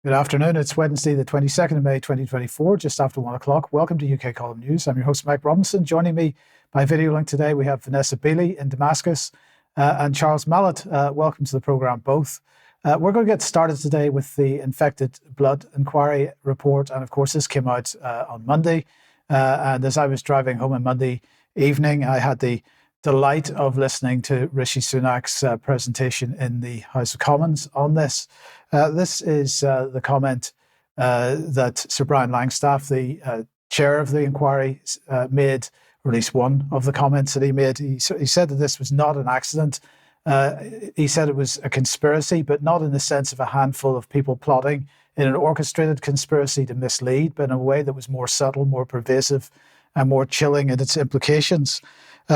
Good afternoon. It's Wednesday, the 22nd of May, 2024, just after 1 o'clock. Welcome to UK Column News. I'm your host, Mike Robinson. Joining me by video link today, we have Vanessa Beeley in Damascus and Charles Malet. Welcome to the programme, both. We're going to get started today with the infected blood inquiry report. And of course, this came out on Monday. And as I was driving home on Monday evening, I had the delight of listening to Rishi Sunak's presentation in the House of Commons on this. This is the comment that Sir Brian Langstaff, the chair of the inquiry, made, or at least one of the comments that he made. He said that this was not an accident. He said it was a conspiracy, but not in the sense of a handful of people plotting in an orchestrated conspiracy to mislead, but in a way that was more subtle, more pervasive, and more chilling in its implications.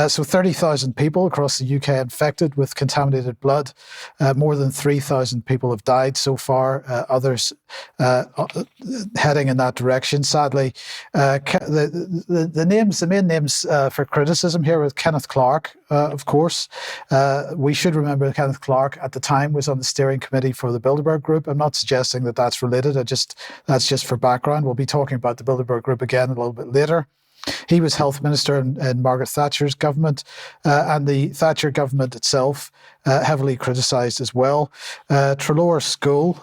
So 30,000 people across the UK infected with contaminated blood. More than 3,000 people have died so far. Others heading in that direction, sadly. The main names for criticism here were Kenneth Clarke, of course. We should remember that Kenneth Clarke at the time was on the steering committee for the Bilderberg Group. I'm not suggesting that that's related. That's just for background. We'll be talking about the Bilderberg Group again a little bit later. He was health minister in Margaret Thatcher's government, and the Thatcher government itself heavily criticised as well. Treloar School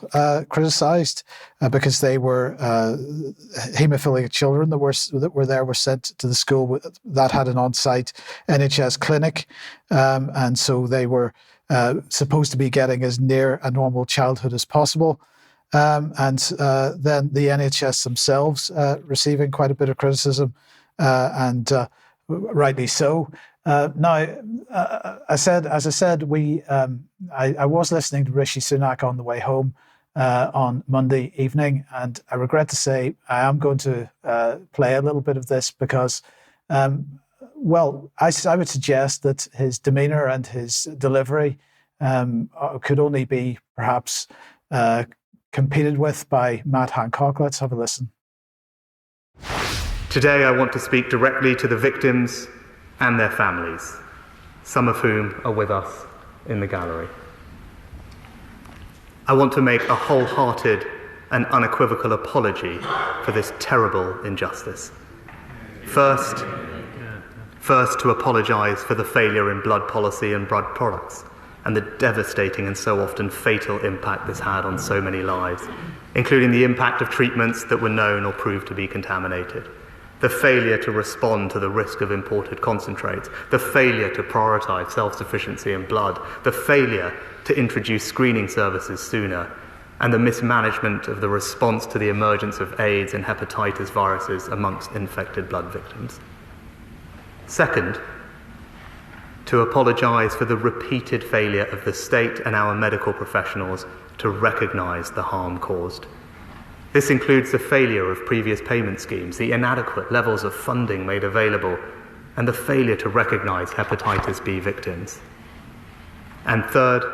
criticised because they were haemophiliac children that were sent to the school that had an on-site NHS clinic, and so they were supposed to be getting as near a normal childhood as possible. And then the NHS themselves receiving quite a bit of criticism. And rightly so. Now, as I said, I was listening to Rishi Sunak on the way home on Monday evening, and I regret to say I am going to play a little bit of this because, I would suggest that his demeanour and his delivery could only be perhaps competed with by Matt Hancock. Let's have a listen. Today I want to speak directly to the victims and their families, some of whom are with us in the gallery. I want to make a wholehearted and unequivocal apology for this terrible injustice. First, to apologise for the failure in blood policy and blood products, and the devastating and so often fatal impact this had on so many lives, including the impact of treatments that were known or proved to be contaminated. The failure to respond to the risk of imported concentrates, the failure to prioritise self-sufficiency in blood, the failure to introduce screening services sooner, and the mismanagement of the response to the emergence of AIDS and hepatitis viruses amongst infected blood victims. Second, to apologise for the repeated failure of the state and our medical professionals to recognise the harm caused. This includes the failure of previous payment schemes, the inadequate levels of funding made available, and the failure to recognise hepatitis B victims. And third,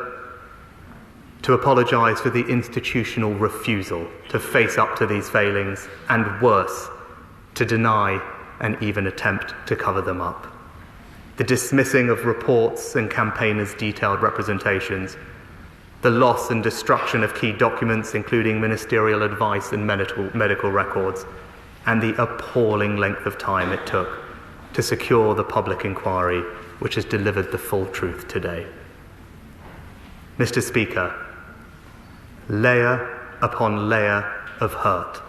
to apologise for the institutional refusal to face up to these failings, and worse, to deny and even attempt to cover them up. The dismissing of reports and campaigners' detailed representations, the loss and destruction of key documents, including ministerial advice and medical records, and the appalling length of time it took to secure the public inquiry which has delivered the full truth today. Mr. Speaker, layer upon layer of hurt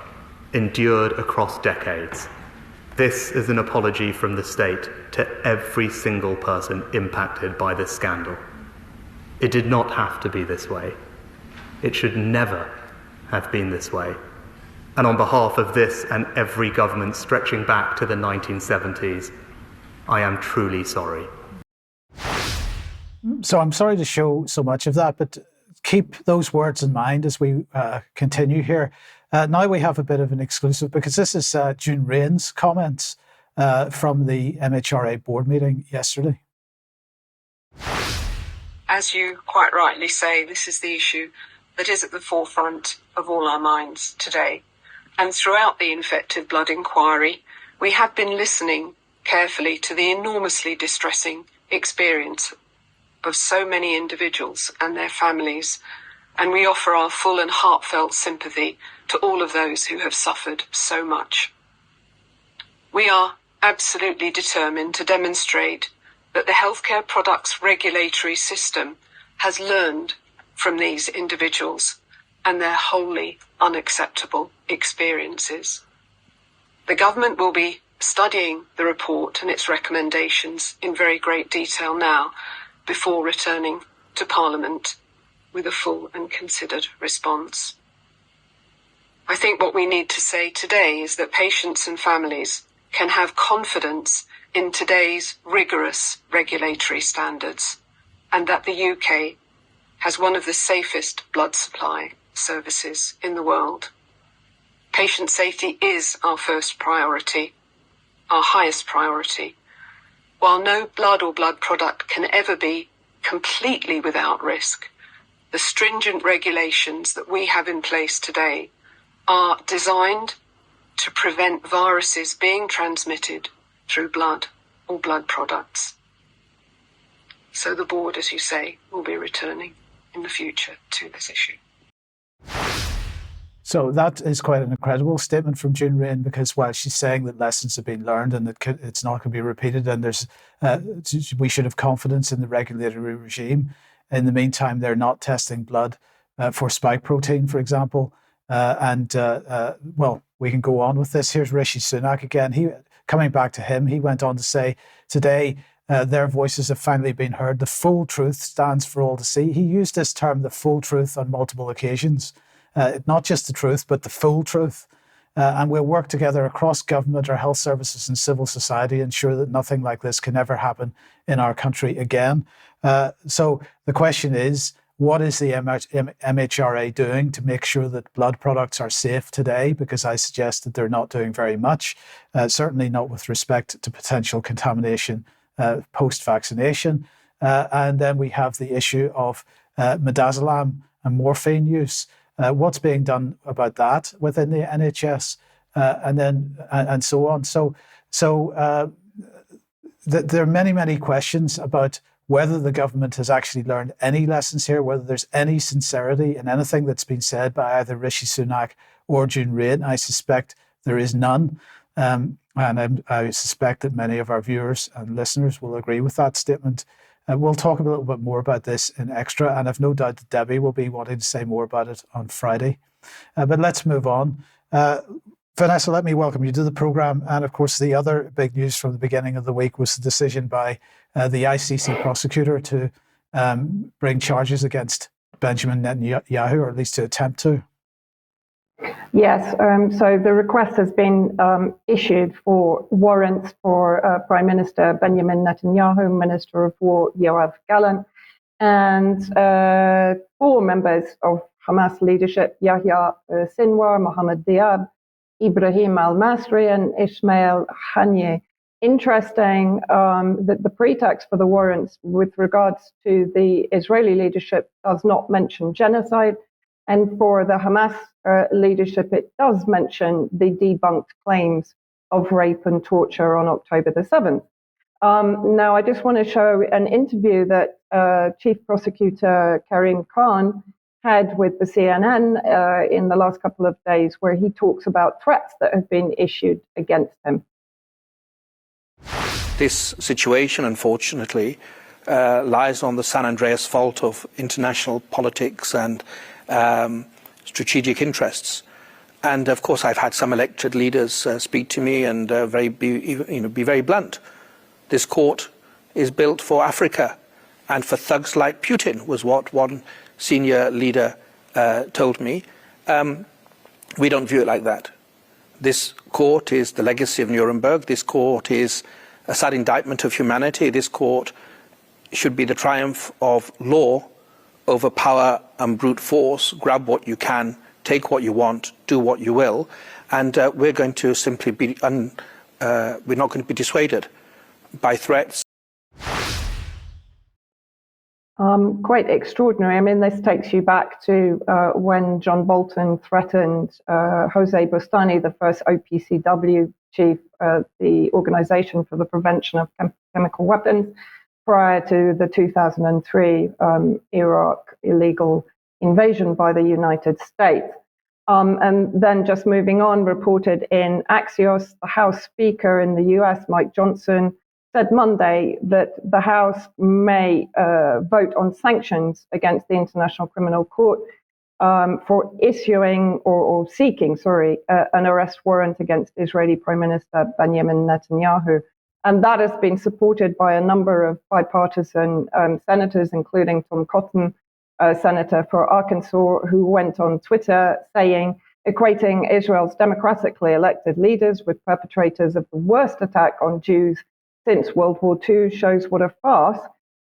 endured across decades. This is an apology from the state to every single person impacted by this scandal. It did not have to be this way. It should never have been this way. And on behalf of this and every government stretching back to the 1970s, I am truly sorry. So I'm sorry to show so much of that, but keep those words in mind as we continue here. Now we have a bit of an exclusive because this is June Rain's comments from the MHRA board meeting yesterday. As you quite rightly say, this is the issue that is at the forefront of all our minds today. And throughout the infected blood inquiry, we have been listening carefully to the enormously distressing experience of so many individuals and their families and we offer our full and heartfelt sympathy to all of those who have suffered so much. We are absolutely determined to demonstrate that the healthcare products regulatory system has learned from these individuals and their wholly unacceptable experiences. The government will be studying the report and its recommendations in very great detail now before returning to Parliament with a full and considered response. I think what we need to say today is that patients and families can have confidence in today's rigorous regulatory standards, and that the UK has one of the safest blood supply services in the world. Patient safety is our first priority, our highest priority. While no blood or blood product can ever be completely without risk, the stringent regulations that we have in place today are designed to prevent viruses being transmitted through blood or blood products. So the board, as you say, will be returning in the future to this issue. So that is quite an incredible statement from June Rain, because while she's saying that lessons have been learned and it's not going to be repeated, and we should have confidence in the regulatory regime. In the meantime, they're not testing blood for spike protein, for example. Well, we can go on with this. Here's Rishi Sunak again. Coming back to him, he went on to say, today, their voices have finally been heard. The full truth stands for all to see. He used this term, the full truth, on multiple occasions. Not just the truth, but the full truth. And we'll work together across government, our health services and civil society, ensure that nothing like this can ever happen in our country again. So the question is, what is the MHRA doing to make sure that blood products are safe today? Because I suggest that they're not doing very much, certainly not with respect to potential contamination post-vaccination. And then we have the issue of midazolam and morphine use. What's being done about that within the NHS, and so on. So there are many questions about whether the government has actually learned any lessons here, whether there's any sincerity in anything that's been said by either Rishi Sunak or June Rain. I suspect there is none. And I suspect that many of our viewers and listeners will agree with that statement. We'll talk a little bit more about this in Extra, and I've no doubt that Debbie will be wanting to say more about it on Friday. But let's move on. Vanessa, let me welcome you to the programme. And of course, the other big news from the beginning of the week was the decision by the ICC prosecutor to bring charges against Benjamin Netanyahu, or at least to attempt to. Yes, so the request has been issued for warrants for Prime Minister Benjamin Netanyahu, Minister of War Yoav Gallant, and 4 members of Hamas leadership, Yahya Sinwar, Mohammed Diab, Ibrahim al-Masri, and Ismail Haniyeh. Interesting that the pretext for the warrants with regards to the Israeli leadership does not mention genocide. And for the Hamas leadership, it does mention the debunked claims of rape and torture on October the 7th. Now, I just want to show an interview that Chief Prosecutor Karim Khan had with the CNN in the last couple of days, where he talks about threats that have been issued against him. This situation, unfortunately, lies on the San Andreas fault of international politics and strategic interests. And of course, I've had some elected leaders speak to me and be very blunt. This court is built for Africa and for thugs like Putin, was what one senior leader told me. We don't view it like that. This court is the legacy of Nuremberg. This court is a sad indictment of humanity. This court should be the triumph of law over power and brute force. Grab what you can, take what you want, do what you will, and we're going to simply be we're not going to be dissuaded by threats. Quite extraordinary. I mean, this takes you back to when John Bolton threatened Jose Bustani, the first OPCW chief, the Organization for the Prevention of Chemical Weapons, prior to the 2003 Iraq illegal invasion by the United States. And then just moving on, reported in Axios, the House Speaker in the US, Mike Johnson, said Monday that the House may vote on sanctions against the International Criminal Court for issuing or seeking, an arrest warrant against Israeli Prime Minister Benjamin Netanyahu. And that has been supported by a number of bipartisan senators, including Tom Cotton, senator for Arkansas, who went on Twitter saying, equating Israel's democratically elected leaders with perpetrators of the worst attack on Jews since World War II shows what a farce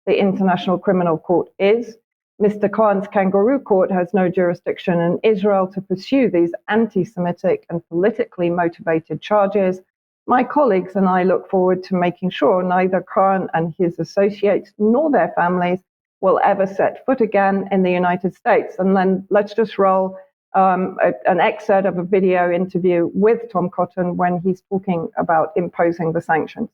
the International Criminal Court is. Mr. Khan's kangaroo court has no jurisdiction in Israel to pursue these anti-Semitic and politically motivated charges. My colleagues and I look forward to making sure neither Khan and his associates nor their families will ever set foot again in the United States. And then let's just roll an excerpt of a video interview with Tom Cotton when he's talking about imposing the sanctions.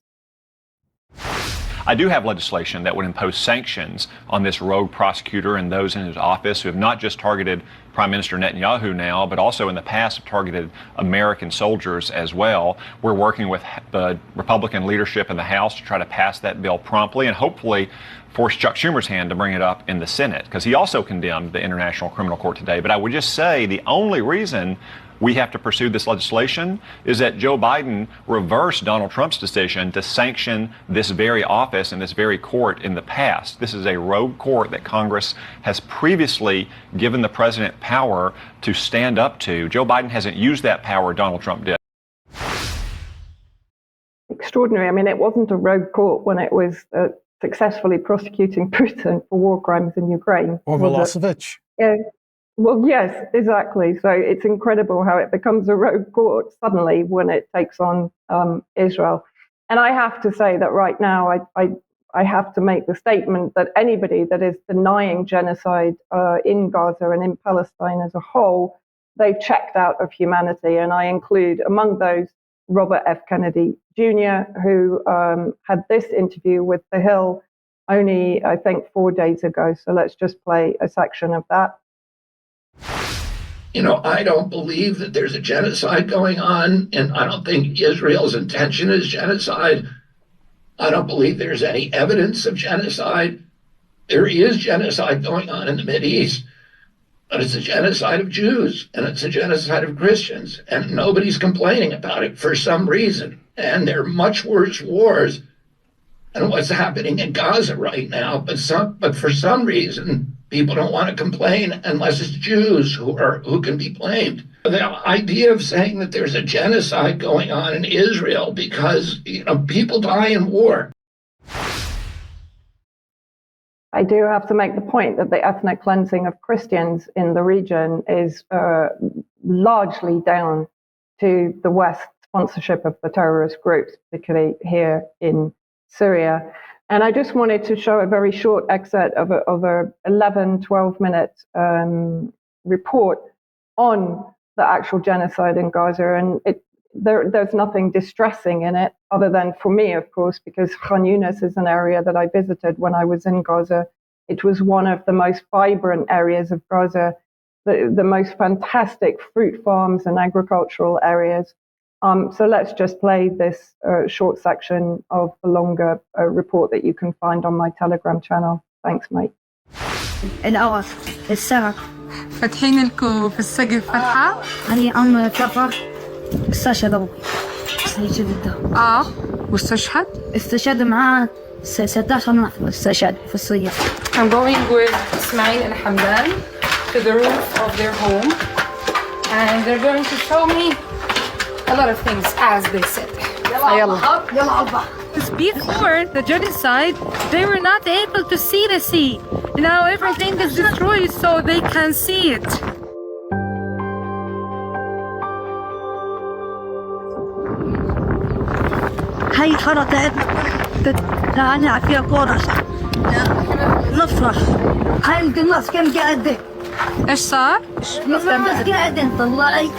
I do have legislation that would impose sanctions on this rogue prosecutor and those in his office who have not just targeted Prime Minister Netanyahu now, but also in the past have targeted American soldiers as well. We're working with the Republican leadership in the House to try to pass that bill promptly and hopefully force Chuck Schumer's hand to bring it up in the Senate, because he also condemned the International Criminal Court today. But I would just say the only reason we have to pursue this legislation is that Joe Biden reversed Donald Trump's decision to sanction this very office and this very court in the past. This is a rogue court that Congress has previously given the president power to stand up to. Joe Biden hasn't used that power, Donald Trump did. Extraordinary. I mean, it wasn't a rogue court when it was successfully prosecuting Putin for war crimes in Ukraine. Or Milosevic. Yeah. Well, yes, exactly. So it's incredible how it becomes a rogue court suddenly when it takes on Israel. And I have to say that right now, I have to make the statement that anybody that is denying genocide in Gaza and in Palestine as a whole, they've checked out of humanity. And I include among those Robert F. Kennedy Jr., who had this interview with The Hill only, I think, 4 days ago. So let's just play a section of that. You know, I don't believe that there's a genocide going on, and I don't think Israel's intention is genocide. I don't believe there's any evidence of genocide. There is genocide going on in the Mideast, but it's a genocide of Jews, and it's a genocide of Christians, and nobody's complaining about it for some reason. And there are much worse wars than what's happening in Gaza right now, but for some reason, people don't want to complain unless it's Jews who can be blamed. The idea of saying that there's a genocide going on in Israel because people die in war. I do have to make the point that the ethnic cleansing of Christians in the region is largely down to the West's sponsorship of the terrorist groups, particularly here in Syria. And I just wanted to show a very short excerpt of a 11, 12-minute report on the actual genocide in Gaza. And there's nothing distressing in it, other than for me, of course, because Khan Yunis is an area that I visited when I was in Gaza. It was one of the most vibrant areas of Gaza, the most fantastic fruit farms and agricultural areas. So let's just play this short section of the longer report that you can find on my Telegram channel. Thanks, mate. الأوقات الساعة فاتحين لكم في السقف فتحة؟ أنا كفر استشهد أبوي واستشهد؟ استشهد معاه 16 نفر استشهد في الصيف. I'm going with Ismail and Hamdan to the roof of their home, and they're going to show me a lot of things, as they said. Before the genocide, they were not able to see the sea. Now everything is destroyed so they can see it. هاي خرطت تتعني فيها قرص نفرح. هاي القناص كان قاعد. ايش صار؟ القناص قاعد طلعي.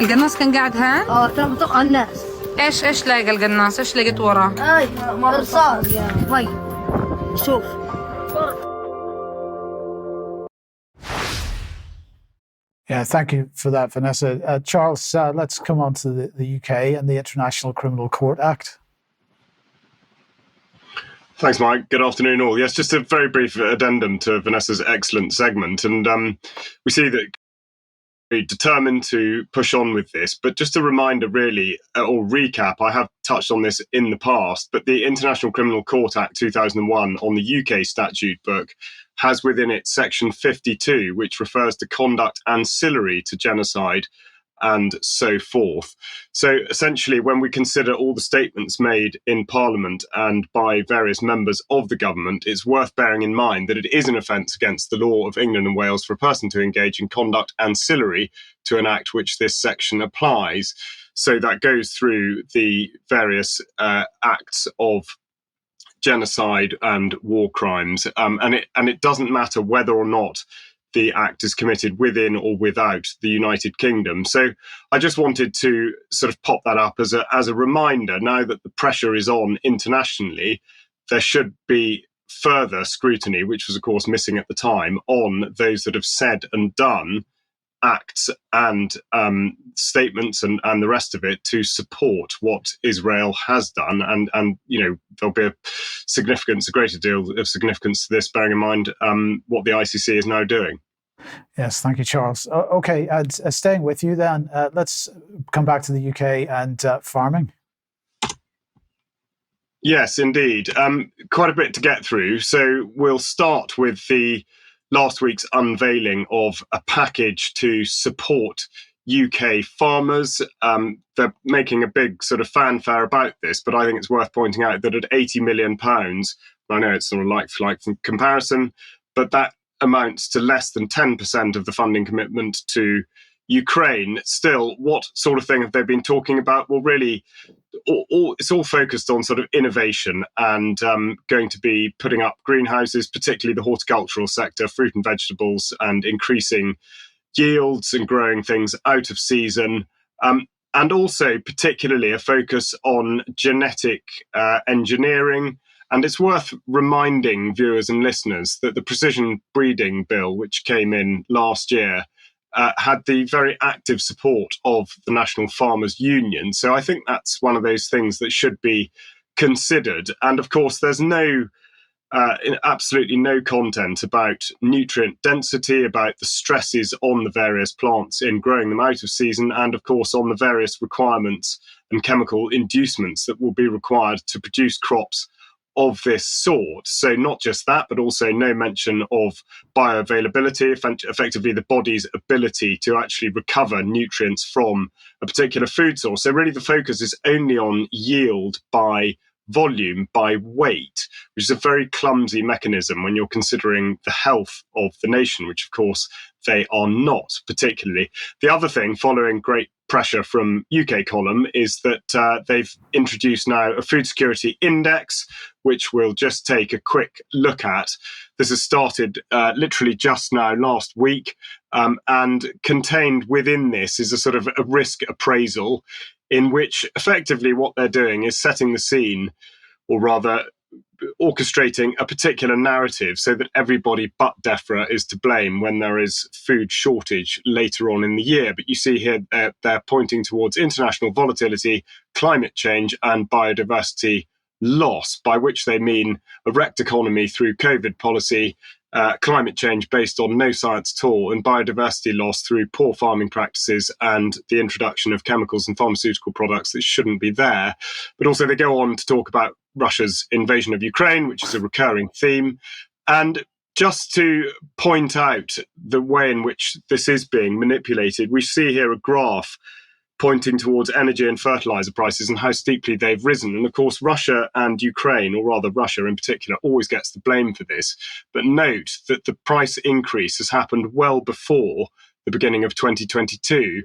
القناص كان قاعد هان؟ كان بطق الناس. ايش لاقى القناص؟ ايش لقيت وراه؟ هاي رصاص. هاي شوف. Yeah, thank you for that, Vanessa. Charles, let's come on to the UK and the International Criminal Court Act. Thanks, Mike. Good afternoon, all. Yes, just a very brief addendum to Vanessa's excellent segment. And we see that we're determined to push on with this. But just a reminder, really, or recap, I have touched on this in the past, but the International Criminal Court Act 2001 on the UK statute book has within it section 52, which refers to conduct ancillary to genocide and so forth. So essentially, when we consider all the statements made in Parliament and by various members of the government, it's worth bearing in mind that it is an offence against the law of England and Wales for a person to engage in conduct ancillary to an act which this section applies. So that goes through the various acts of genocide and war crimes, and it doesn't matter whether or not the act is committed within or without the United Kingdom. So I just wanted to sort of pop that up as a reminder. Now that the pressure is on internationally, there should be further scrutiny, which was of course missing at the time, on those that have said and done acts and statements and the rest of it to support what Israel has done. And you know, there'll be a greater deal of significance to this, bearing in mind what the ICC is now doing. Yes, thank you, Charles. Okay, staying with you then, let's come back to the UK and farming. Yes, indeed. Quite a bit to get through. So we'll start with the last week's unveiling of a package to support UK farmers. They're making a big sort of fanfare about this, but I think it's worth pointing out that at £80 million, I know it's sort of like for like comparison, but that amounts to less than 10% of the funding commitment to Ukraine. Still, what sort of thing have they been talking about? Well, really, it's all focused on sort of innovation and going to be putting up greenhouses, particularly the horticultural sector, fruit and vegetables, and increasing yields and growing things out of season. And also particularly a focus on genetic engineering. And it's worth reminding viewers and listeners that the precision breeding bill, which came in last year, had the very active support of the National Farmers Union. So I think that's one of those things that should be considered. And of course, there's absolutely no content about nutrient density, about the stresses on the various plants in growing them out of season, and of course on the various requirements and chemical inducements that will be required to produce crops of this sort. So not just that, but also no mention of bioavailability, effectively the body's ability to actually recover nutrients from a particular food source. So really the focus is only on yield by volume, by weight, which is a very clumsy mechanism when you're considering the health of the nation, which of course they are not particularly. The other thing, following great pressure from UK column, is that they've introduced now a food security index, which we'll just take a quick look at. This has started literally just now last week, and contained within this is a sort of a risk appraisal in which effectively what they're doing is setting the scene, or rather orchestrating a particular narrative so that everybody but DEFRA is to blame when there is food shortage later on in the year. But you see here they're pointing towards international volatility, climate change and biodiversity loss, by which they mean a wrecked economy through COVID policy, climate change based on no science at all, and biodiversity loss through poor farming practices and the introduction of chemicals and pharmaceutical products that shouldn't be there. But also they go on to talk about Russia's invasion of Ukraine, which is a recurring theme. And just to point out the way in which this is being manipulated, we see here a graph pointing towards energy and fertilizer prices and how steeply they've risen. And of course, Russia and Ukraine, or rather Russia in particular, always gets the blame for this. But note that the price increase has happened well before the beginning of 2022.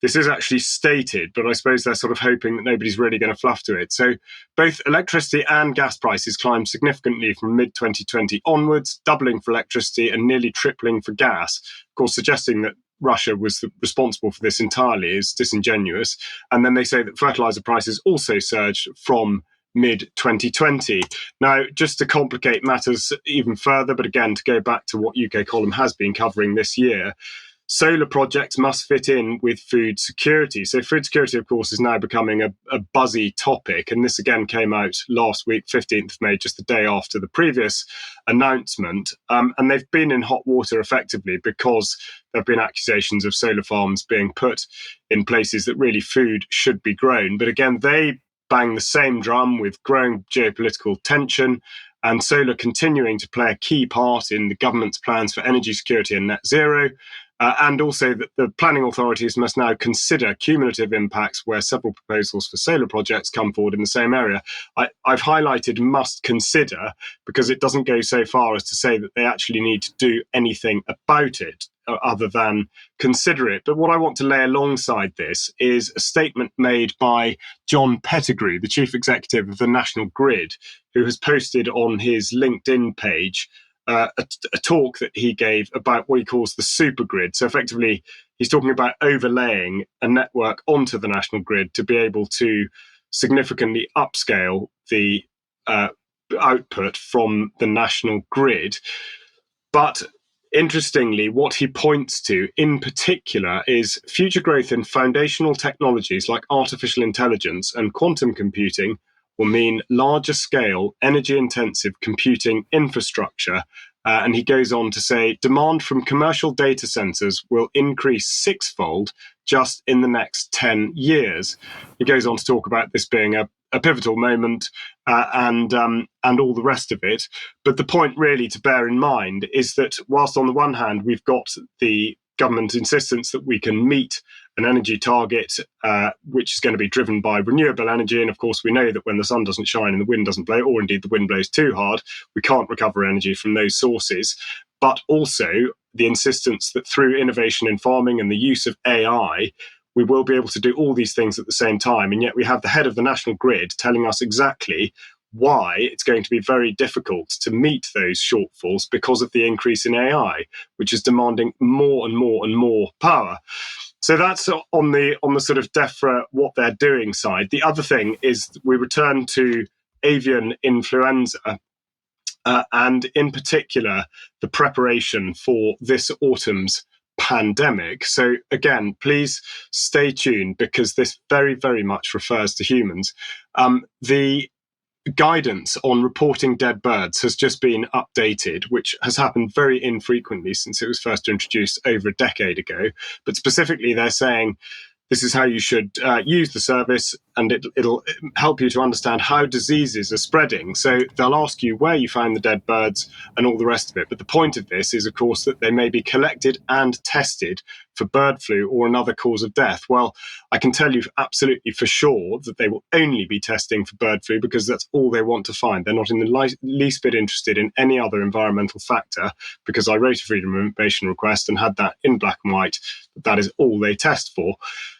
This is actually stated, but I suppose they're sort of hoping that nobody's really going to fluff to it. So both electricity and gas prices climbed significantly from mid-2020 onwards, doubling for electricity and nearly tripling for gas, of course, suggesting that Russia was responsible for this entirely is disingenuous. And then they say that fertilizer prices also surged from mid-2020. Now, just to complicate matters even further, but again, to go back to what UK column has been covering this year, solar projects must fit in with food security. So food security, of course, is now becoming a buzzy topic. And this again came out last week, 15th of May, just the day after the previous announcement. And they've been in hot water effectively because there have been accusations of solar farms being put in places that really food should be grown. But again, they bang the same drum with growing geopolitical tension and solar continuing to play a key part in the government's plans for energy security and net zero. And also that the planning authorities must now consider cumulative impacts where several proposals for solar projects come forward in the same area. I've highlighted must consider because it doesn't go so far as to say that they actually need to do anything about it other than consider it. But what I want to lay alongside this is a statement made by John Pettigrew, the chief executive of the National Grid, who has posted on his LinkedIn page a talk that he gave about what he calls the supergrid. So effectively, he's talking about overlaying a network onto the national grid to be able to significantly upscale the output from the national grid. But interestingly, what he points to in particular is future growth in foundational technologies like artificial intelligence and quantum computing will mean larger scale, energy intensive computing infrastructure. And he goes on to say, demand from commercial data centers will increase sixfold just in the next 10 years. He goes on to talk about this being a pivotal moment and all the rest of it. But the point really to bear in mind is that whilst on the one hand, we've got the government insistence that we can meet an energy target, which is going to be driven by renewable energy. And of course, we know that when the sun doesn't shine and the wind doesn't blow, or indeed the wind blows too hard, we can't recover energy from those sources. But also the insistence that through innovation in farming and the use of AI, we will be able to do all these things at the same time. And yet we have the head of the national grid telling us exactly why it's going to be very difficult to meet those shortfalls because of the increase in AI, which is demanding more and more and more power. So that's on the sort of DEFRA, what they're doing side. The other thing is we return to avian influenza, and in particular, the preparation for this autumn's pandemic. So again, please stay tuned because this very, very much refers to humans. The guidance on reporting dead birds has just been updated, which has happened very infrequently since it was first introduced over a decade ago. But specifically, they're saying this is how you should use the service, and it'll help you to understand how diseases are spreading. So they'll ask you where you found the dead birds and all the rest of it. But the point of this is, of course, that they may be collected and tested for bird flu or another cause of death. Well, I can tell you absolutely for sure that they will only be testing for bird flu because that's all they want to find. They're not in the least bit interested in any other environmental factor, because I wrote a Freedom of Information request and had that in black and white. That is all they test for.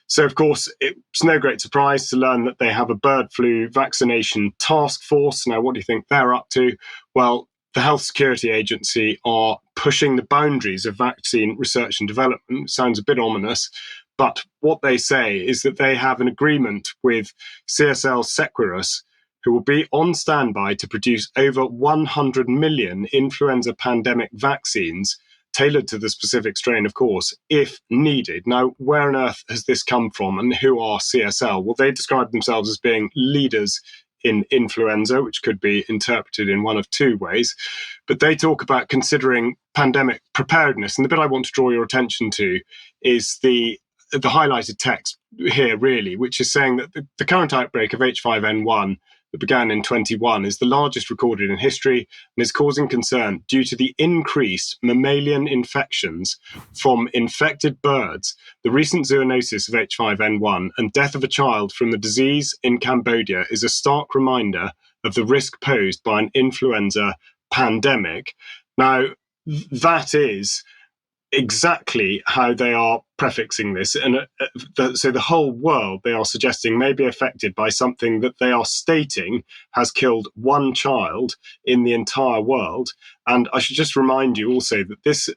So, of course, it's no great surprise to learn that they have a bird flu vaccination task force. Now, what do you think they're up to? Well, the Health Security Agency are pushing the boundaries of vaccine research and development. Sounds a bit ominous, but what they say is that they have an agreement with CSL Seqirus, who will be on standby to produce over 100 million influenza pandemic vaccines tailored to the specific strain, of course, if needed. Now, where on earth has this come from and who are CSL? Well, they describe themselves as being leaders in influenza, which could be interpreted in one of two ways. But they talk about considering pandemic preparedness. And the bit I want to draw your attention to is the highlighted text here, really, which is saying that the current outbreak of H5N1 that began in 21 is the largest recorded in history and is causing concern due to the increased mammalian infections from infected birds, the recent zoonosis of H5N1 and death of a child from the disease in Cambodia is a stark reminder of the risk posed by an influenza pandemic. Now, that is exactly how they are prefixing this. And so the whole world, they are suggesting, may be affected by something that they are stating has killed one child in the entire world. And I should just remind you also that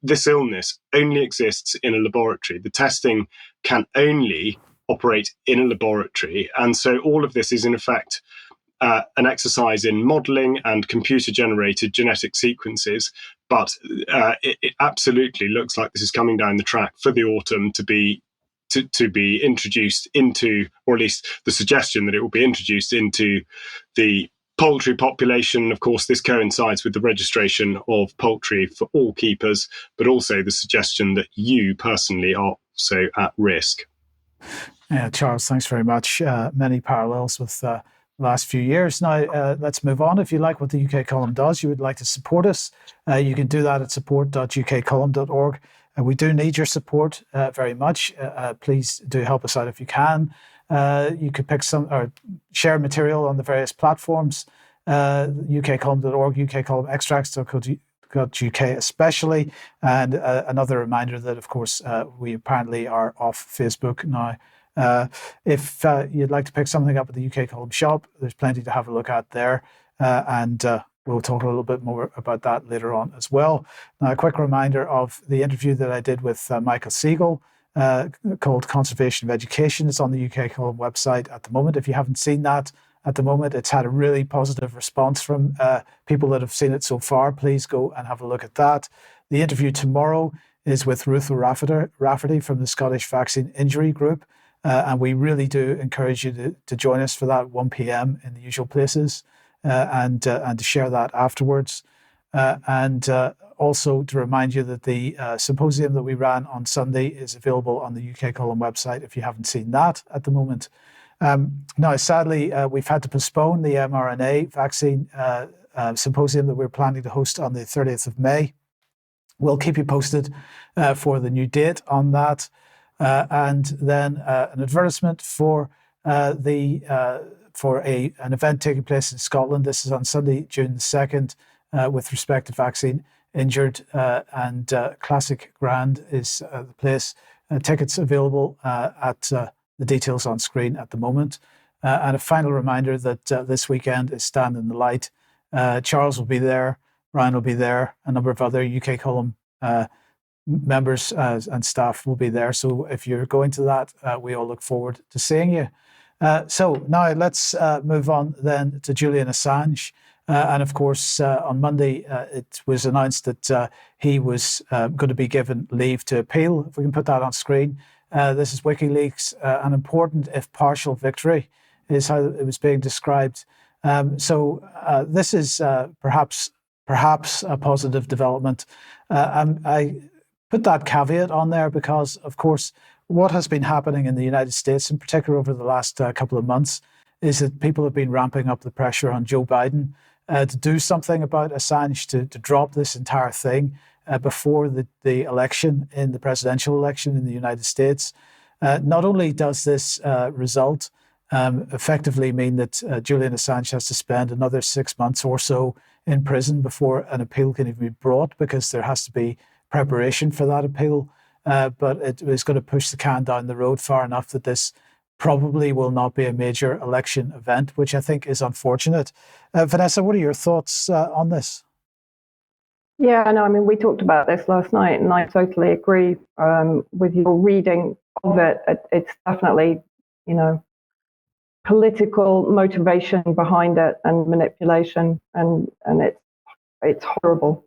this illness only exists in a laboratory. The testing can only operate in a laboratory. And so all of this is, in effect, an exercise in modelling and computer-generated genetic sequences. But it absolutely looks like this is coming down the track for the autumn to be introduced into, or at least the suggestion that it will be introduced into the poultry population. Of course, this coincides with the registration of poultry for all keepers, but also the suggestion that you personally are also at risk. Charles, thanks very much. Many parallels with the last few years. Now, let's move on. If you like what the UK Column does, you would like to support us, you can do that at support.ukcolumn.org. We do need your support very much. Please do help us out if you can. You could pick some or share material on the various platforms, ukcolumn.org, ukcolumnextracts.co.uk especially. And another reminder that, of course, we apparently are off Facebook now. If you'd like to pick something up at the UK Column shop, there's plenty to have a look at there. And we'll talk a little bit more about that later on as well. Now, a quick reminder of the interview that I did with Michael Siegel, called Conservation of Education. It's on the UK Column website at the moment. If you haven't seen that at the moment, it's had a really positive response from people that have seen it so far. Please go and have a look at that. The interview tomorrow is with Ruth Rafferty from the Scottish Vaccine Injury Group. And we really do encourage you to join us for that 1 p.m. in the usual places and to share that afterwards. And also to remind you that the symposium that we ran on Sunday is available on the UK Column website if you haven't seen that at the moment. Now, sadly, we've had to postpone the mRNA vaccine symposium that we're planning to host on the 30th of May. We'll keep you posted for the new date on that. And then an advertisement for an event taking place in Scotland. This is on Sunday, June the 2nd, with respect to vaccine injured, and Classic Grand is the place. Tickets available at the details on screen at the moment. And a final reminder that this weekend is Stand in the Light. Charles will be there, Ryan will be there, a number of other UK Column members and staff will be there. So if you're going to that, we all look forward to seeing you. So now let's move on then to Julian Assange. And of course, on Monday, it was announced that he was going to be given leave to appeal. If we can put that on screen. This is WikiLeaks. An important, if partial, victory is how it was being described. So this is perhaps a positive development. I put that caveat on there because, of course, what has been happening in the United States, in particular over the last couple of months, is that people have been ramping up the pressure on Joe Biden to do something about Assange, to drop this entire thing before the election, in the presidential election in the United States. Not only does this result effectively mean that Julian Assange has to spend another 6 months or so in prison before an appeal can even be brought, because there has to be preparation for that appeal, but it is going to push the can down the road far enough that this probably will not be a major election event, which I think is unfortunate. Vanessa, what are your thoughts on this? Yeah, no, I mean, we talked about this last night, and I totally agree with your reading of it. It's definitely, political motivation behind it and manipulation, and it's horrible.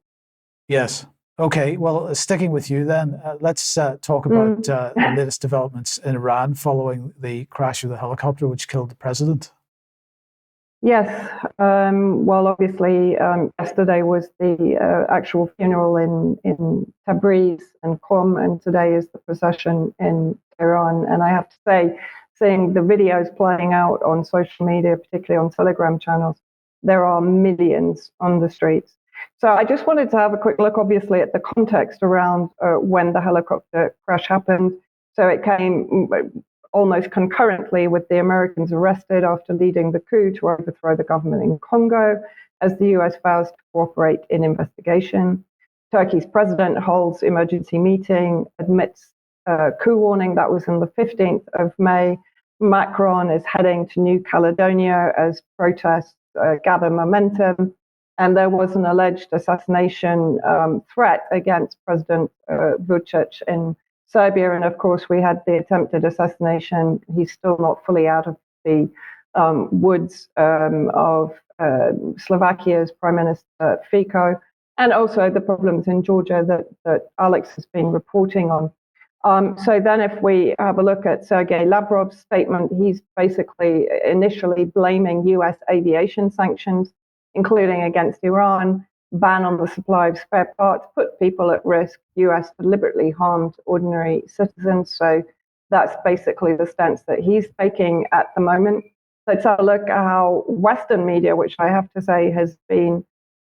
Yes. Okay, well, sticking with you then, let's talk about the latest developments in Iran following the crash of the helicopter which killed the president. Yes, well, obviously, yesterday was the actual funeral in Tabriz and Qom, and today is the procession in Tehran. And I have to say, seeing the videos playing out on social media, particularly on Telegram channels, there are millions on the streets. So I just wanted to have a quick look, obviously, at the context around when the helicopter crash happened. So it came almost concurrently with the Americans arrested after leading the coup to overthrow the government in Congo, as the US vows to cooperate in investigation. Turkey's president holds emergency meeting, admits coup warning. That was on the 15th of May. Macron is heading to New Caledonia as protests gather momentum. And there was an alleged assassination threat against President Vučić in Serbia. And of course, we had the attempted assassination. He's still not fully out of the woods of Slovakia's Prime Minister Fico. and also the problems in Georgia that Alex has been reporting on. So then if we have a look at Sergei Lavrov's statement, he's basically initially blaming US aviation sanctions, including against Iran, ban on the supply of spare parts, put people at risk. US deliberately harmed ordinary citizens. So that's basically the stance that he's taking at the moment. Let's have a look at how Western media, which I have to say has been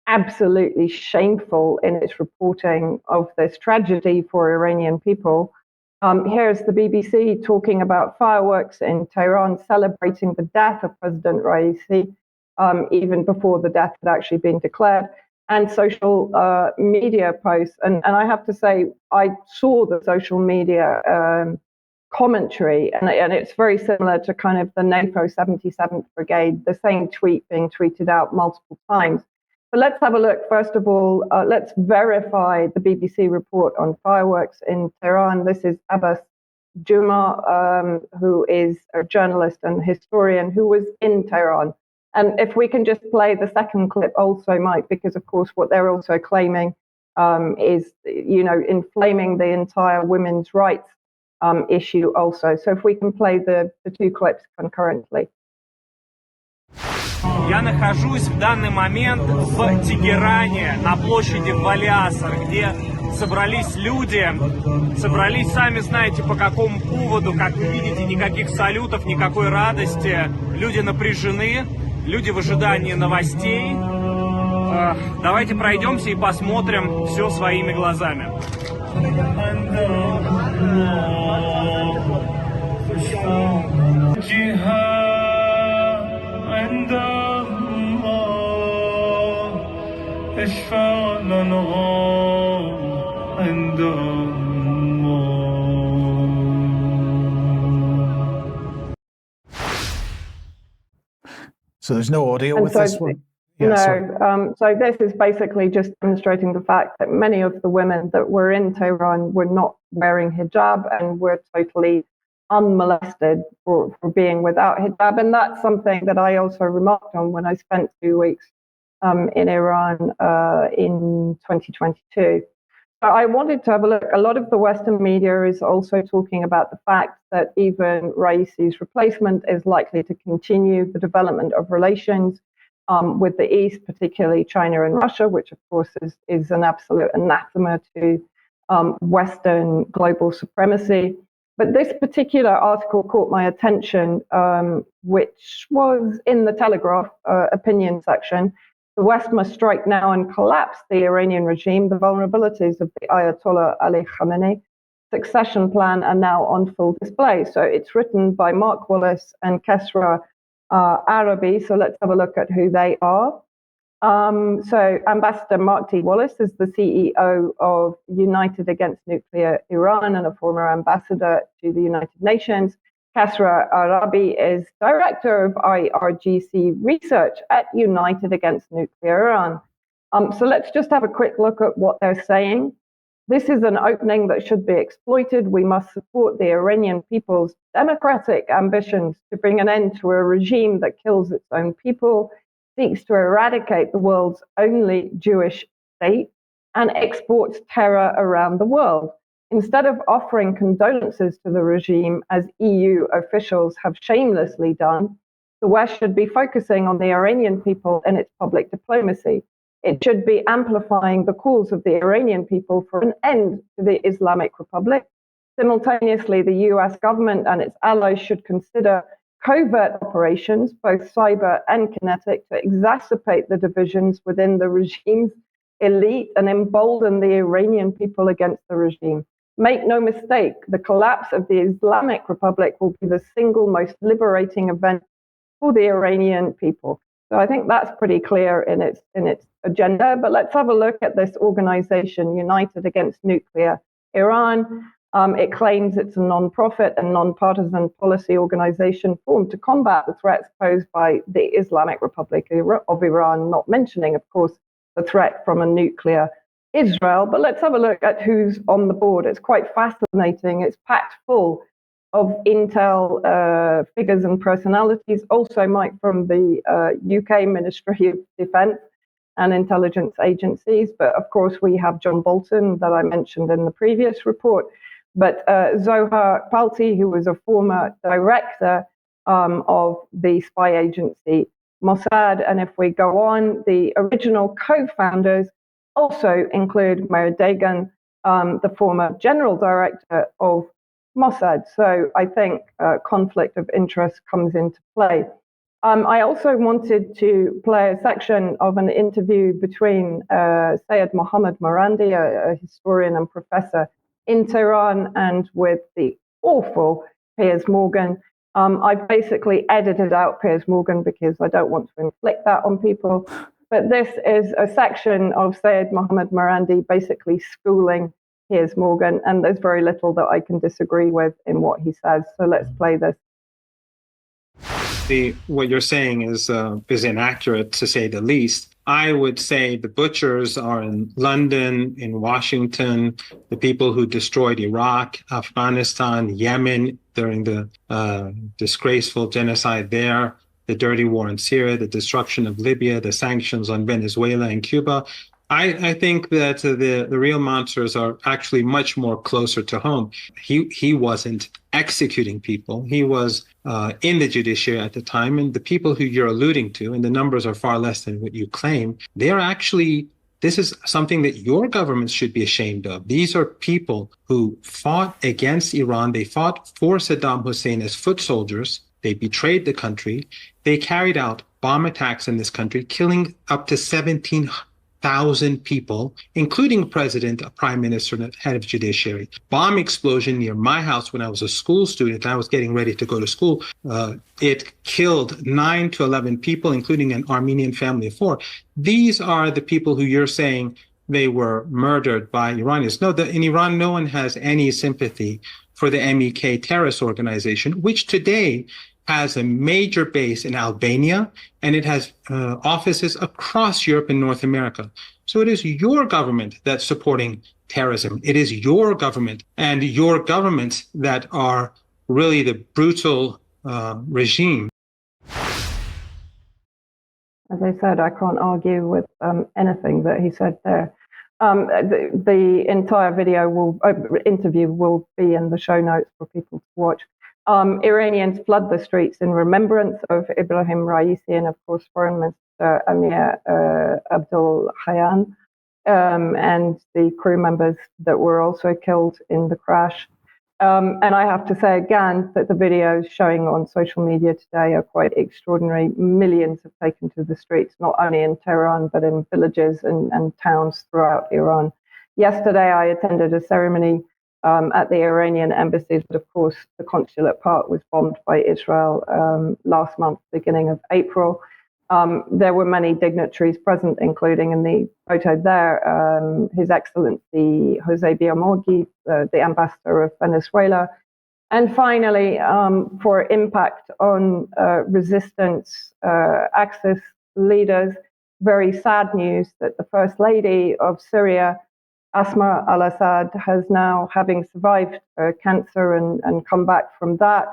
absolutely shameful in its reporting of this tragedy for Iranian people. Here's the BBC talking about fireworks in Tehran celebrating the death of President Raisi, even before the death had actually been declared, and social media posts. And I have to say, I saw the social media commentary, and it's very similar to kind of the NATO 77th Brigade, the same tweet being tweeted out multiple times. But let's have a look. First of all, let's verify the BBC report on fireworks in Tehran. This is Abbas Juma, who is a journalist and historian who was in Tehran. And if we can just play the second clip also, Mike, because of course what they're also claiming is, inflaming the entire women's rights issue also. So if we can play the two clips concurrently. Я нахожусь в данный момент в Тегеране, на площади Валиасар, где собрались люди. Собрались, сами знаете, по какому поводу. Как вы видите, никаких салютов, никакой радости. Люди напряжены, люди в ожидании новостей. Давайте пройдемся и посмотрим все своими глазами. So there's no audio with this one? So this is basically just demonstrating the fact that many of the women that were in Tehran were not wearing hijab and were totally unmolested for being without hijab. And that's something that I also remarked on when I spent 2 weeks in Iran in 2022. So I wanted to have a look. A lot of the Western media is also talking about the fact that even Raisi's replacement is likely to continue the development of relations with the East, particularly China and Russia, which of course is an absolute anathema to Western global supremacy. But this particular article caught my attention, which was in the Telegraph opinion section. The West must strike now and collapse the Iranian regime. The vulnerabilities of the Ayatollah Ali Khamenei succession plan are now on full display. So it's written by Mark Wallace and Kesra Arabi. So let's have a look at who they are. So Ambassador Mark T. Wallace is the CEO of United Against Nuclear Iran and a former ambassador to the United Nations. Kesra Arabi is director of IRGC research at United Against Nuclear Iran. So let's just have a quick look at what they're saying. This is an opening that should be exploited. We must support the Iranian people's democratic ambitions to bring an end to a regime that kills its own people, seeks to eradicate the world's only Jewish state, and exports terror around the world. Instead of offering condolences to the regime, as EU officials have shamelessly done, the West should be focusing on the Iranian people and its public diplomacy. It should be amplifying the calls of the Iranian people for an end to the Islamic Republic. Simultaneously, the US government and its allies should consider covert operations, both cyber and kinetic, to exacerbate the divisions within the regime's elite and embolden the Iranian people against the regime. Make no mistake, the collapse of the Islamic Republic will be the single most liberating event for the Iranian people. So I think that's pretty clear in its agenda. But let's have a look at this organization, United Against Nuclear Iran. It claims it's a non-profit and non-partisan policy organization formed to combat the threats posed by the Islamic Republic of Iran, not mentioning, of course, the threat from a nuclear Israel. But let's have a look at who's on the board. It's quite fascinating. It's packed full of intel figures and personalities. Also, Mike, from the UK Ministry of Defence. and intelligence agencies. But of course, we have John Bolton that I mentioned in the previous report. But Zohar Palti, who was a former director of the spy agency Mossad. And if we go on, the original co-founders also include Meir Dagan, the former general director of Mossad. So I think conflict of interest comes into play. I also wanted to play a section of an interview between Syed Mohammad Marandi, a historian and professor in Tehran, and with the awful Piers Morgan. I've basically edited out Piers Morgan because I don't want to inflict that on people. But this is a section of Syed Mohammad Marandi basically schooling Piers Morgan, and there's very little that I can disagree with in what he says. So let's play this. What you're saying is inaccurate, to say the least. I would say the butchers are in London, in Washington, the people who destroyed Iraq, Afghanistan, Yemen during the disgraceful genocide there, the dirty war in Syria, the destruction of Libya, the sanctions on Venezuela and Cuba. I think that the real monsters are actually much more closer to home. He wasn't executing people. He was in the judiciary at the time, and the people who you're alluding to, and the numbers are far less than what you claim, they're actually, this is something that your government should be ashamed of. These are people who fought against Iran. They fought for Saddam Hussein as foot soldiers. They betrayed the country. They carried out bomb attacks in this country, killing up to 17,000 people, including a president, a prime minister, and a head of judiciary. Bomb explosion near my house when I was a school student. I was getting ready to go to school. It killed 9 to 11 people, including an Armenian family of 4. These are the people who you're saying they were murdered by Iranians. No, in Iran, no one has any sympathy for the MEK terrorist organization, which today has a major base in Albania, and it has offices across Europe and North America. So it is your government that's supporting terrorism. It is your government and your governments that are really the brutal regime. As I said, I can't argue with anything that he said there. The entire interview will be in the show notes for people to watch. Iranians flood the streets in remembrance of Ibrahim Raisi and, of course, Foreign Minister Amir Abdollahian and the crew members that were also killed in the crash. And I have to say again that the videos showing on social media today are quite extraordinary. Millions have taken to the streets, not only in Tehran, but in villages and towns throughout Iran. Yesterday, I attended a ceremony at the Iranian embassies, but of course the consulate part was bombed by Israel last month, beginning of April. There were many dignitaries present, including in the photo there, His Excellency Jose Biamorgi, the ambassador of Venezuela. And finally, for impact on resistance axis leaders, very sad news that the First Lady of Syria, Asma al-Assad, has now, having survived cancer and come back from that,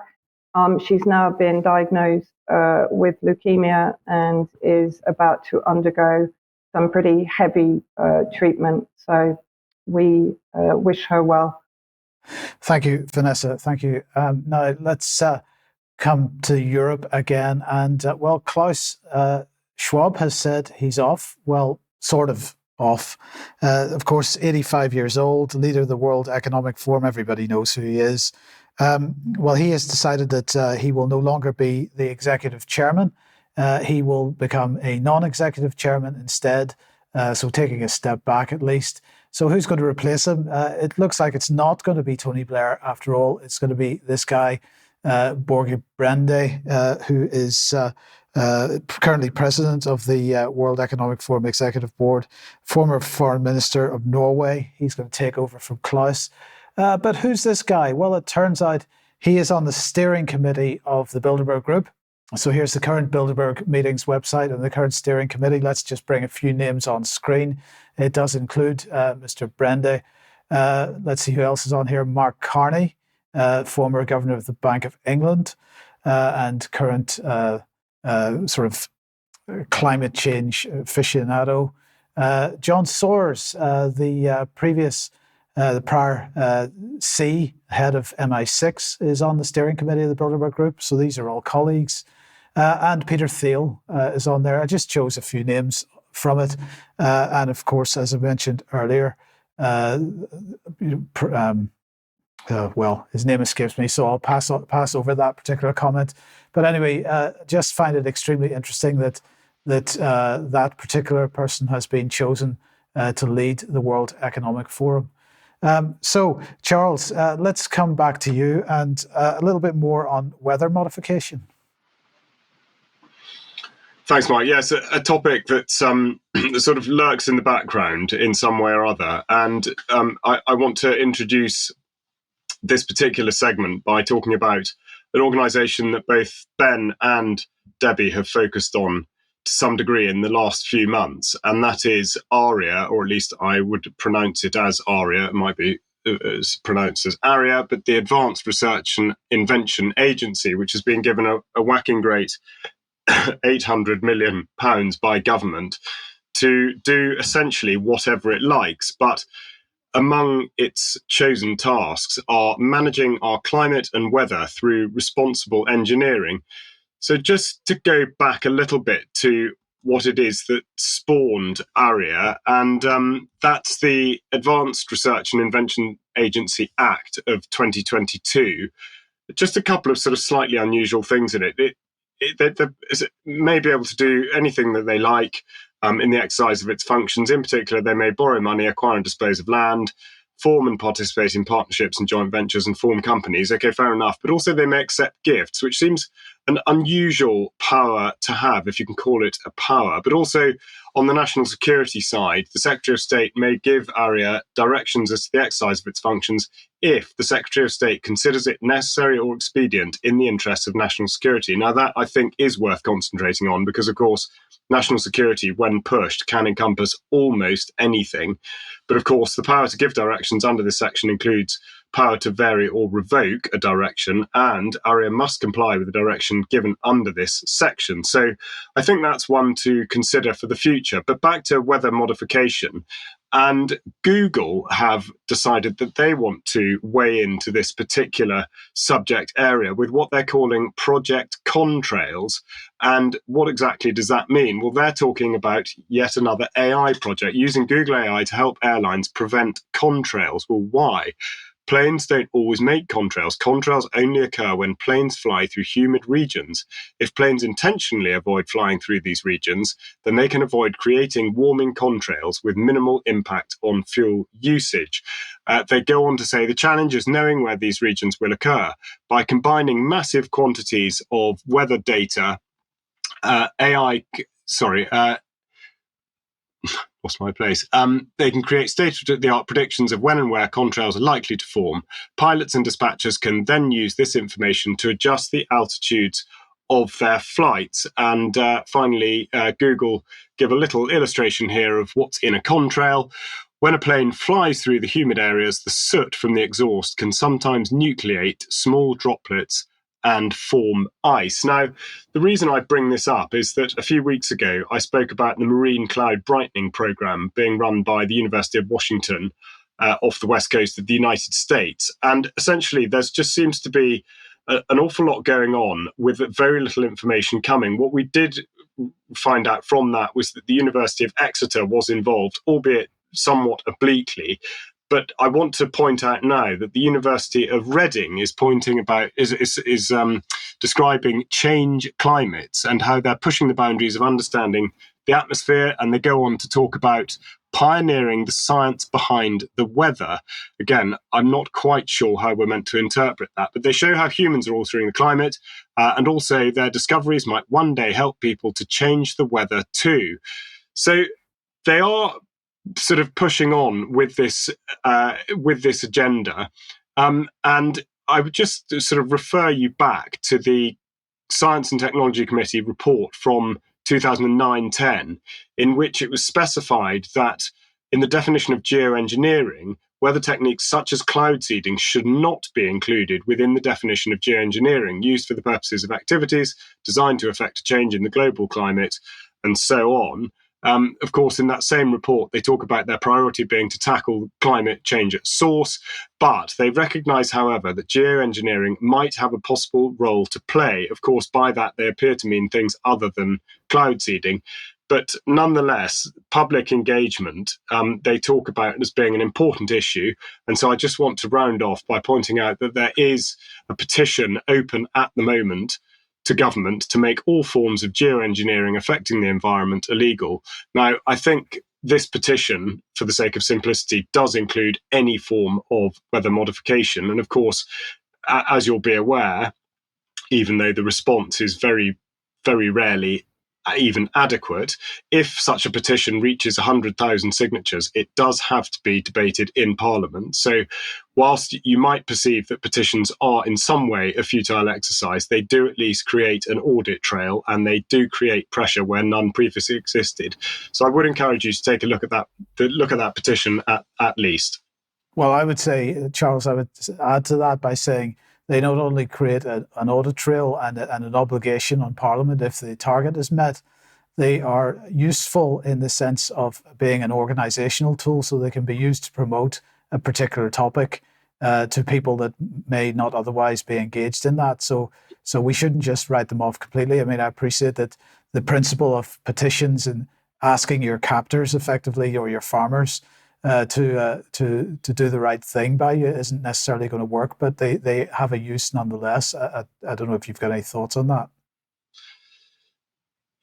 she's now been diagnosed with leukemia and is about to undergo some pretty heavy treatment. So we wish her well. Thank you, Vanessa. Thank you. Now let's come to Europe again. And well, Klaus Schwab has said he's off. Well, sort of off. Of course, 85 years old, leader of the World Economic Forum. Everybody knows who he is. Well, he has decided that he will no longer be the executive chairman. He will become a non-executive chairman instead. So taking a step back at least. So who's going to replace him? It looks like it's not going to be Tony Blair after all. It's going to be this guy, Borge Brende, who is currently president of the World Economic Forum Executive Board, former foreign minister of Norway. He's going to take over from Klaus. But who's this guy? Well, it turns out he is on the steering committee of the Bilderberg Group. So here's the current Bilderberg meetings website and the current steering committee. Let's just bring a few names on screen. It does include Mr. Brende. Let's see who else is on here. Mark Carney, former governor of the Bank of England and current sort of climate change aficionado. John Soares, the prior C, head of MI6, is on the steering committee of the Bilderberg Group. So these are all colleagues. And Peter Thiel is on there. I just chose a few names from it. And of course, as I mentioned earlier, well, his name escapes me, so I'll pass over that particular comment. But anyway, just find it extremely interesting that particular person has been chosen to lead the World Economic Forum. So, Charles, let's come back to you and a little bit more on weather modification. Thanks, Mike. Yes, a topic that sort of lurks in the background in some way or other. And I want to introduce this particular segment by talking about an organisation that both Ben and Debbie have focused on to some degree in the last few months, and that is ARIA, or at least I would pronounce it as ARIA. It might be pronounced as ARIA, but the Advanced Research and Invention Agency, which has been given a whacking great £800 million by government to do essentially whatever it likes. But among its chosen tasks are managing our climate and weather through responsible engineering. So just to go back a little bit to what it is that spawned ARIA, and that's the Advanced Research and Invention Agency Act of 2022. Just a couple of sort of slightly unusual things in it. They may be able to do anything that they like in the exercise of its functions. In particular, they may borrow money, acquire and dispose of land, form and participate in partnerships and joint ventures and form companies. Okay, fair enough. But also they may accept gifts, which seems an unusual power to have, if you can call it a power. But also on the national security side, the Secretary of State may give ARIA directions as to the exercise of its functions if the Secretary of State considers it necessary or expedient in the interests of national security. Now, that I think is worth concentrating on because, of course, national security, when pushed, can encompass almost anything. But of course, the power to give directions under this section includes power to vary or revoke a direction, and ARIA must comply with the direction given under this section. So I think that's one to consider for the future. But back to weather modification. And Google have decided that they want to weigh into this particular subject area with what they're calling Project Contrails. And what exactly does that mean? Well, they're talking about yet another AI project using Google AI to help airlines prevent contrails. Well, why? Planes don't always make contrails. Contrails only occur when planes fly through humid regions. If planes intentionally avoid flying through these regions, then they can avoid creating warming contrails with minimal impact on fuel usage. They go on to say the challenge is knowing where these regions will occur. By combining massive quantities of weather data, lost my place. They can create state-of-the-art predictions of when and where contrails are likely to form. Pilots and dispatchers can then use this information to adjust the altitudes of their flights. And finally, Google give a little illustration here of what's in a contrail. When a plane flies through the humid areas, the soot from the exhaust can sometimes nucleate small droplets and form ice. Now, the reason I bring this up is that a few weeks ago, I spoke about the Marine Cloud Brightening Program being run by the University of Washington off the west coast of the United States. And essentially, there just seems to be an awful lot going on with very little information coming. What we did find out from that was that the University of Exeter was involved, albeit somewhat obliquely. But I want to point out now that the University of Reading is describing change climates and how they're pushing the boundaries of understanding the atmosphere. And they go on to talk about pioneering the science behind the weather. Again, I'm not quite sure how we're meant to interpret that, but they show how humans are altering the climate, and also their discoveries might one day help people to change the weather too. So they are sort of pushing on with this agenda, and I would just sort of refer you back to the Science and Technology Committee report from 2009-10, in which it was specified that in the definition of geoengineering, weather techniques such as cloud seeding should not be included within the definition of geoengineering used for the purposes of activities designed to effect a change in the global climate and so on. Of course, in that same report, they talk about their priority being to tackle climate change at source, but they recognise, however, that geoengineering might have a possible role to play. Of course, by that, they appear to mean things other than cloud seeding. But nonetheless, public engagement, they talk about as being an important issue. And so I just want to round off by pointing out that there is a petition open at the moment to government to make all forms of geoengineering affecting the environment illegal. Now, I think this petition, for the sake of simplicity, does include any form of weather modification. And of course, as you'll be aware, even though the response is very, very rarely even adequate, if such a petition reaches 100,000 signatures, it does have to be debated in Parliament. So whilst you might perceive that petitions are in some way a futile exercise, they do at least create an audit trail, and they do create pressure where none previously existed. So I would encourage you to take a look at that petition at least. Well, I would say, Charles, I would add to that by saying they not only create an audit trail and an obligation on Parliament if the target is met, they are useful in the sense of being an organisational tool, so they can be used to promote a particular topic to people that may not otherwise be engaged in that. So we shouldn't just write them off completely. I mean, I appreciate that the principle of petitions and asking your captors effectively, or your farmers, to do the right thing by you isn't necessarily going to work, but they have a use nonetheless. I don't know if you've got any thoughts on that.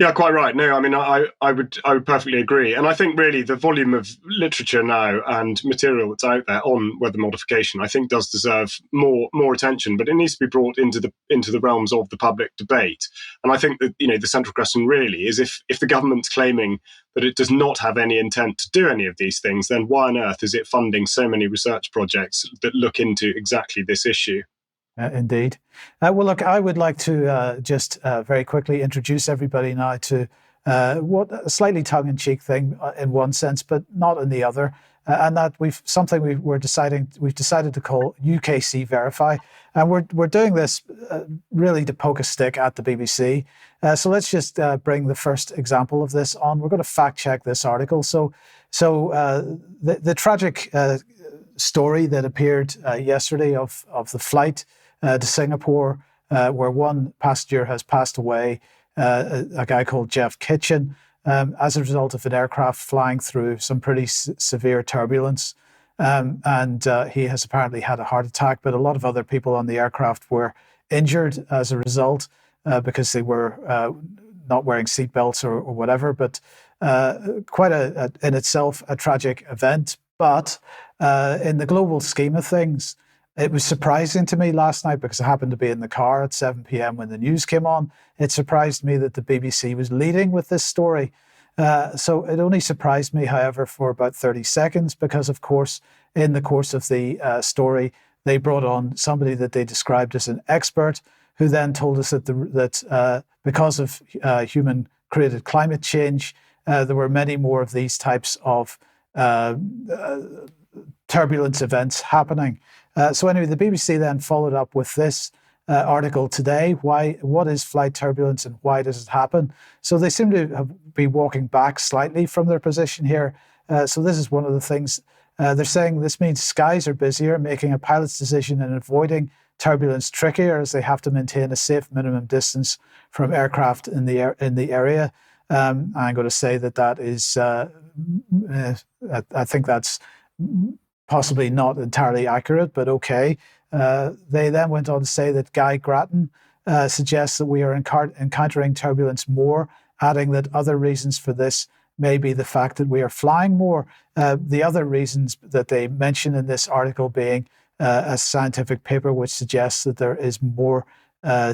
Yeah, quite right. No, I mean, I would perfectly agree. And I think really the volume of literature now and material that's out there on weather modification, I think does deserve more attention, but it needs to be brought into the realms of the public debate. And I think that, the central question really is if the government's claiming that it does not have any intent to do any of these things, then why on earth is it funding so many research projects that look into exactly this issue? Indeed. Well, look, I would like to just very quickly introduce everybody now to what a slightly tongue-in-cheek thing in one sense, but not in the other, and that we've decided to call UKC Verify, and we're doing this really to poke a stick at the BBC. So let's just bring the first example of this on. We're going to fact check this article. So the tragic story that appeared yesterday of the flight to Singapore, where one passenger has passed away, a guy called Jeff Kitchen, as a result of an aircraft flying through some pretty severe turbulence. And he has apparently had a heart attack, but a lot of other people on the aircraft were injured as a result because they were not wearing seatbelts or whatever. But quite in itself a tragic event. But in the global scheme of things, it was surprising to me last night because I happened to be in the car at 7 p.m. when the news came on. It surprised me that the BBC was leading with this story. So it only surprised me, however, for about 30 seconds because, of course, in the course of the story, they brought on somebody that they described as an expert, who then told us that because of human-created climate change, there were many more of these types of turbulence events happening. So anyway, the BBC then followed up with this article today. What is flight turbulence and why does it happen? So they seem to be walking back slightly from their position here. So this is one of the things they're saying. This means skies are busier, making a pilot's decision and avoiding turbulence trickier, as they have to maintain a safe minimum distance from aircraft in the area. I'm going to say that is, I think that's possibly not entirely accurate, but okay. They then went on to say that Guy Grattan suggests that we are encountering turbulence more, adding that other reasons for this may be the fact that we are flying more. The other reasons that they mention in this article being a scientific paper which suggests that there is more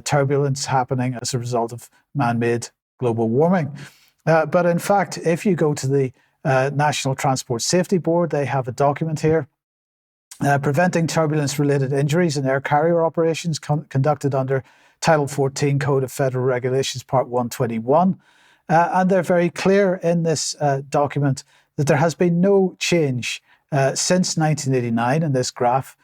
turbulence happening as a result of man-made global warming. But in fact, if you go to the National Transport Safety Board, they have a document here, preventing turbulence-related injuries in air carrier operations conducted under Title 14 Code of Federal Regulations, Part 121. And they're very clear in this document that there has been no change since 1989 in this graph.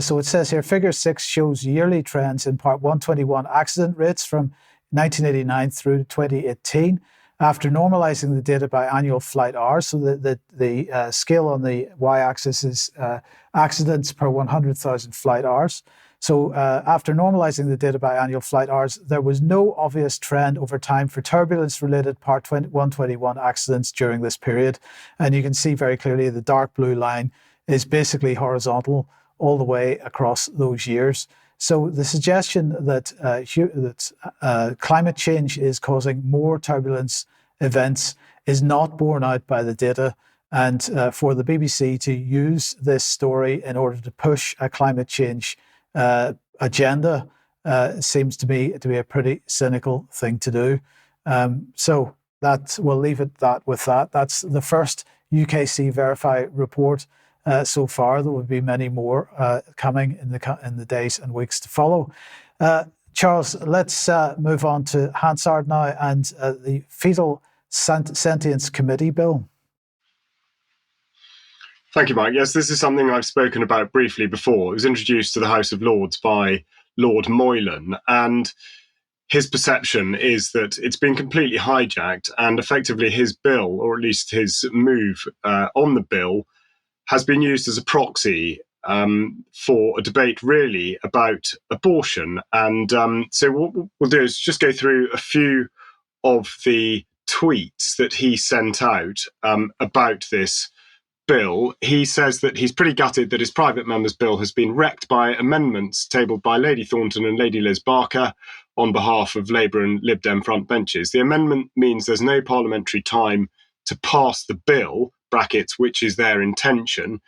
So it says here, Figure 6 shows yearly trends in Part 121 accident rates from 1989 through 2018. After normalizing the data by annual flight hours, so the scale on the y-axis is accidents per 100,000 flight hours. So after normalizing the data by annual flight hours, there was no obvious trend over time for turbulence-related Part 121 accidents during this period. And you can see very clearly the dark blue line is basically horizontal all the way across those years. So the suggestion that climate change is causing more turbulence events is not borne out by the data. And for the BBC to use this story in order to push a climate change agenda seems to me to be a pretty cynical thing to do. So that we'll leave it with that. That's the first UKC Verify report so far. There will be many more coming in the days and weeks to follow. Charles, let's move on to Hansard now and the Fetal Sentience Committee bill. Thank you, Mike. Yes, this is something I've spoken about briefly before. It was introduced to the House of Lords by Lord Moylan, and his perception is that it's been completely hijacked, and effectively his bill, or at least his move on the bill, has been used as a proxy for a debate really about abortion. And so what we'll do is just go through a few of the tweets that he sent out about this bill. He says that he's pretty gutted that his private member's bill has been wrecked by amendments tabled by Lady Thornton and Lady Liz Barker on behalf of Labour and Lib Dem front benches. The amendment means there's no parliamentary time to pass the bill, brackets, which is their intention.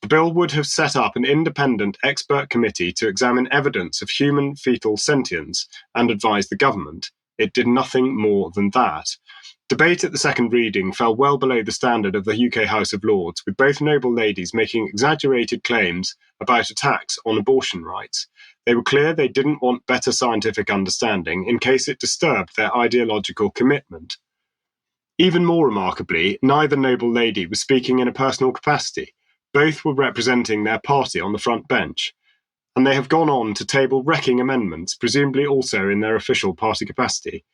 The bill would have set up an independent expert committee to examine evidence of human fetal sentience and advise the government. It did nothing more than that. Debate at the second reading fell well below the standard of the UK House of Lords, with both noble ladies making exaggerated claims about attacks on abortion rights. They were clear they didn't want better scientific understanding in case it disturbed their ideological commitment. Even more remarkably, neither noble lady was speaking in a personal capacity. Both were representing their party on the front bench, and they have gone on to table wrecking amendments, presumably also in their official party capacity.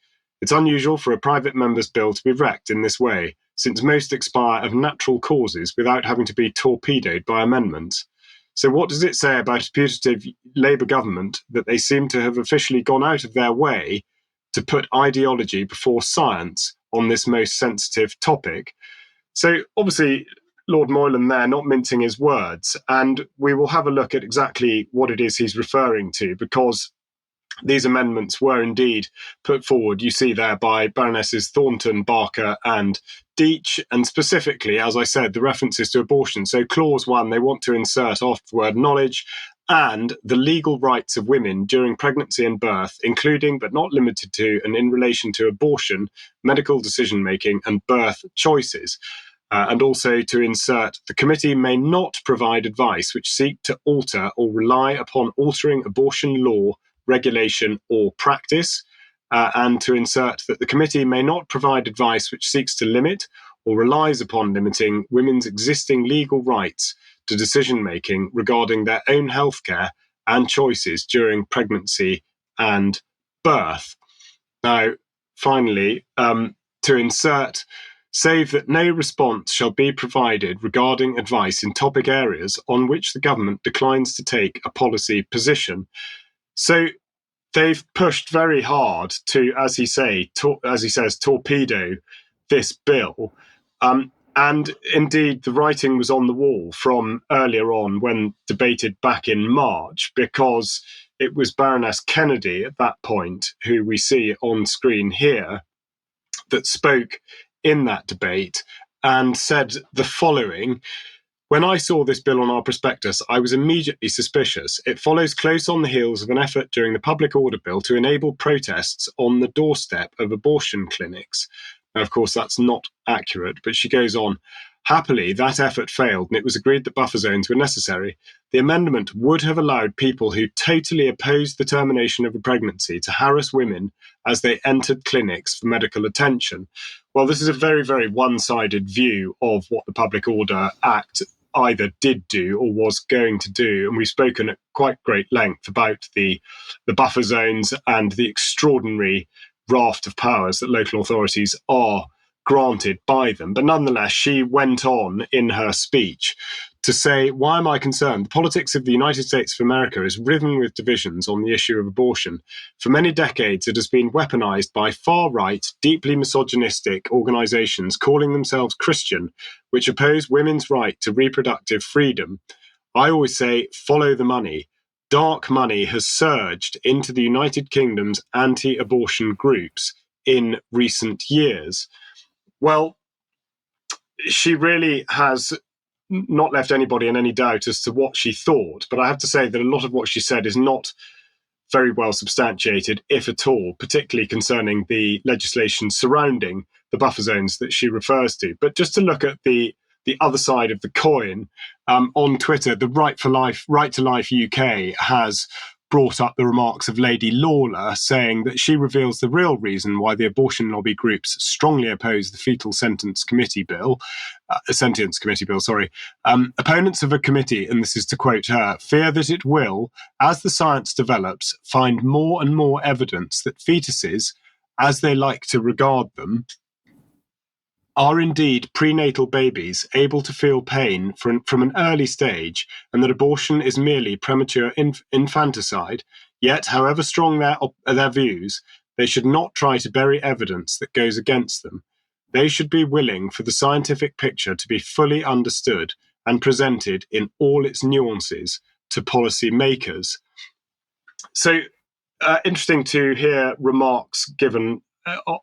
It's unusual for a private member's bill to be wrecked in this way, since most expire of natural causes without having to be torpedoed by amendments. So what does it say about a putative Labour government that they seem to have officially gone out of their way to put ideology before science on this most sensitive topic? So obviously, Lord Moylan there not mincing his words, and we will have a look at exactly what it is he's referring to, because these amendments were indeed put forward, you see there, by Baronesses Thornton, Barker and Deach, and specifically, as I said, the references to abortion. So clause 1, they want to insert after the word knowledge and the legal rights of women during pregnancy and birth, including but not limited to and in relation to abortion, medical decision-making and birth choices. And also to insert, the committee may not provide advice which seek to alter or rely upon altering abortion law, regulation or practice, and to insert that the committee may not provide advice which seeks to limit or relies upon limiting women's existing legal rights to decision-making regarding their own healthcare and choices during pregnancy and birth. Now, finally, to insert, save that no response shall be provided regarding advice in topic areas on which the government declines to take a policy position. So they've pushed very hard to, as he says, torpedo this bill. And indeed, the writing was on the wall from earlier on when debated back in March, because it was Baroness Kennedy at that point, who we see on screen here, that spoke in that debate and said the following: "When I saw this bill on our prospectus, I was immediately suspicious. It follows close on the heels of an effort during the Public Order Bill to enable protests on the doorstep of abortion clinics." Now, of course, that's not accurate, but she goes on, "Happily, that effort failed, and it was agreed that buffer zones were necessary. The amendment would have allowed people who totally opposed the termination of a pregnancy to harass women as they entered clinics for medical attention." Well, this is a very, very one-sided view of what the Public Order Act either did do or was going to do. And we've spoken at quite great length about the buffer zones and the extraordinary raft of powers that local authorities are granted by them. But nonetheless, she went on in her speech to say, why am I concerned? The politics of the United States of America is riven with divisions on the issue of abortion. For many decades, it has been weaponized by far-right, deeply misogynistic organizations calling themselves Christian, which oppose women's right to reproductive freedom. I always say, follow the money. Dark money has surged into the United Kingdom's anti-abortion groups in recent years. Well, she really has not left anybody in any doubt as to what she thought, but I have to say that a lot of what she said is not very well substantiated, if at all, particularly concerning the legislation surrounding the buffer zones that she refers to. But just to look at the other side of the coin, on Twitter, the Right to Life UK has brought up the remarks of Lady Lawler, saying that she reveals the real reason why the abortion lobby groups strongly oppose the Fetal Sentence Committee Bill. Opponents of a committee, and this is to quote her, fear that it will, as the science develops, find more and more evidence that fetuses, as they like to regard them, are indeed prenatal babies able to feel pain from an early stage, and that abortion is merely premature infanticide. Yet, however strong their views, they should not try to bury evidence that goes against them. They should be willing for the scientific picture to be fully understood and presented in all its nuances to policy makers. So, interesting to hear remarks given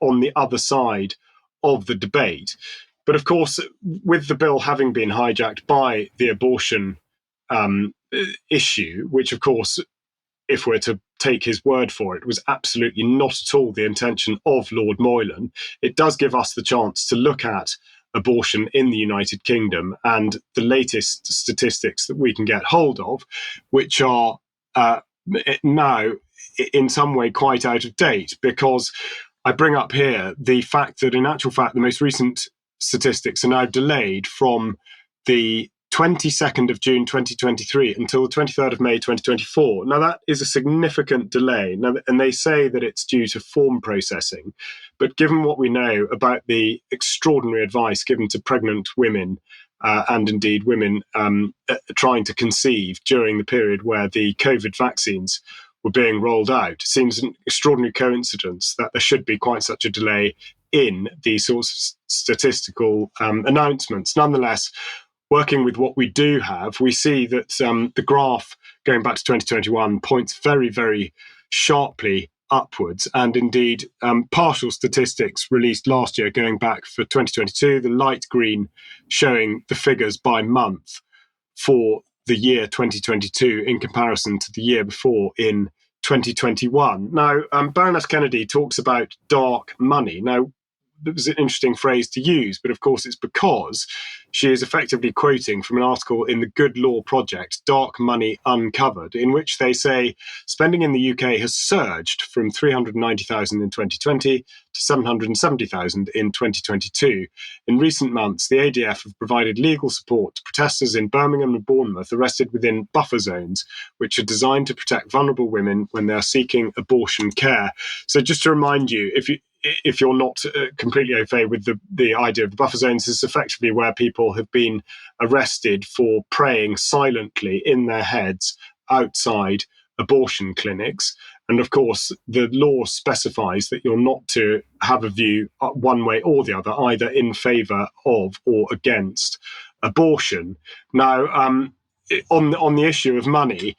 on the other side of the debate. But of course, with the bill having been hijacked by the abortion issue, which of course, if we're to take his word for it, was absolutely not at all the intention of Lord Moylan, it does give us the chance to look at abortion in the United Kingdom and the latest statistics that we can get hold of, which are now in some way quite out of date, because I bring up here the fact that in actual fact, the most recent statistics are now delayed from the 22nd of June 2023 until the 23rd of May 2024. Now, that is a significant delay. Now, and they say that it's due to form processing. But given what we know about the extraordinary advice given to pregnant women and indeed women trying to conceive during the period where the COVID vaccines were being rolled out, it seems an extraordinary coincidence that there should be quite such a delay in these sorts of statistical announcements. Nonetheless, working with what we do have, we see that the graph going back to 2021 points very, very sharply upwards. And indeed, partial statistics released last year going back for 2022, the light green showing the figures by month for the year 2022 in comparison to the year before in 2021. Now, Baroness Kennedy talks about dark money. Now, that was an interesting phrase to use, but of course it's because she is effectively quoting from an article in the Good Law Project, Dark Money Uncovered, in which they say spending in the UK has surged from 390,000 in 2020 to 770,000 in 2022. In recent months, the ADF have provided legal support to protesters in Birmingham and Bournemouth arrested within buffer zones, which are designed to protect vulnerable women when they are seeking abortion care. So just to remind you, if you're not completely au fait with the idea of the buffer zones, is effectively where people have been arrested for praying silently in their heads outside abortion clinics. And of course, the law specifies that you're not to have a view one way or the other, either in favour of or against abortion. Now, on the issue of money,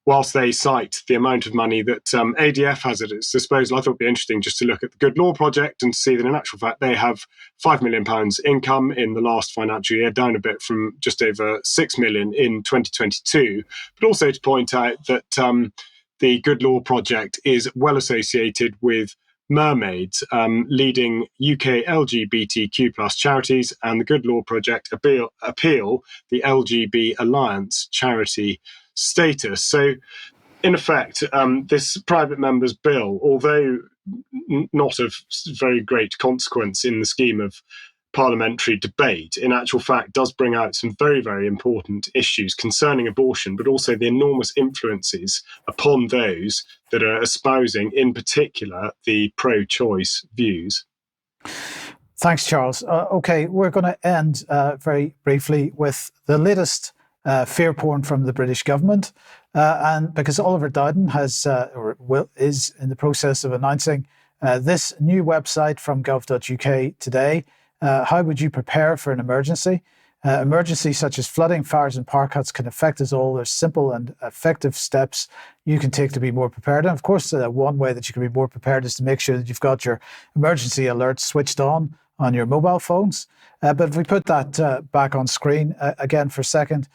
whilst they cite the amount of money that ADF has at its disposal, I thought it would be interesting just to look at the Good Law Project and see that in actual fact they have £5 million income in the last financial year, down a bit from just over £6 million in 2022. But also to point out that the Good Law Project is well associated with Mermaids, leading UK LGBTQ plus charities, and the Good Law Project appeal the LGB Alliance charity status. So in effect, this private member's bill, although not of very great consequence in the scheme of parliamentary debate, in actual fact, does bring out some very, very important issues concerning abortion, but also the enormous influences upon those that are espousing, in particular, the pro-choice views. Thanks, Charles. Okay, we're going to end very briefly with the latest fear porn from the British government, and because Oliver Dowden is in the process of announcing this new website from gov.uk today. How would you prepare for an emergency? Emergencies such as flooding, fires and power cuts can affect us all. There's simple and effective steps you can take to be more prepared. And of course, one way that you can be more prepared is to make sure that you've got your emergency alerts switched on your mobile phones. But if we put that back on screen again for a second,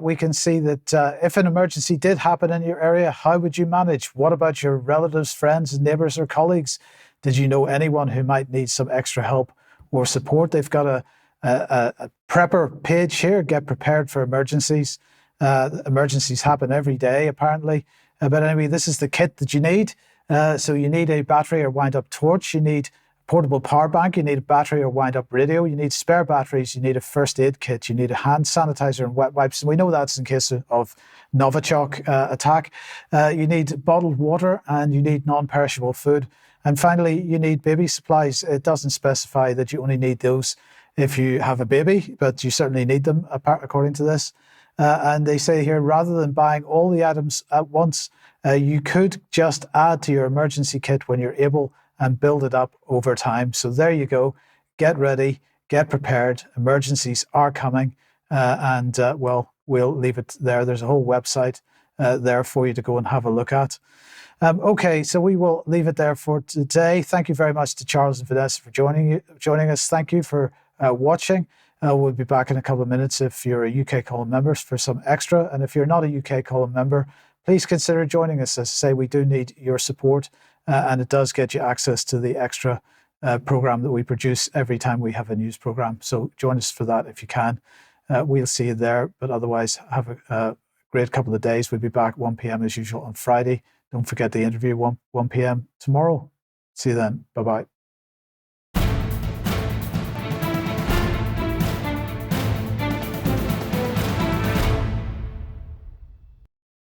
we can see that if an emergency did happen in your area, how would you manage? What about your relatives, friends, neighbours or colleagues? Did you know anyone who might need some extra help or support? They've got a prepper page here, Get Prepared for Emergencies. Emergencies happen every day, apparently. But anyway, this is the kit that you need. So you need a battery or wind-up torch. You need portable power bank, you need a battery or wind-up radio, you need spare batteries, you need a first aid kit, you need a hand sanitizer and wet wipes. And we know that's in case of Novichok attack. You need bottled water and you need non-perishable food. And finally, you need baby supplies. It doesn't specify that you only need those if you have a baby, but you certainly need them according to this. And they say here, rather than buying all the items at once, you could just add to your emergency kit when you're able and build it up over time. So there you go. Get ready, get prepared. Emergencies are coming. Well, we'll leave it there. There's a whole website there for you to go and have a look at. Okay, so we will leave it there for today. Thank you very much to Charles and Vanessa for joining us. Thank you for watching. We'll be back in a couple of minutes if you're a UK Column member for some extra. And if you're not a UK Column member, please consider joining us. As I say, we do need your support. And it does get you access to the extra program that we produce every time we have a news program. So join us for that if you can. We'll see you there. But otherwise, have a great couple of days. We'll be back 1 p.m. as usual on Friday. Don't forget the interview 1 p.m. tomorrow. See you then. Bye-bye.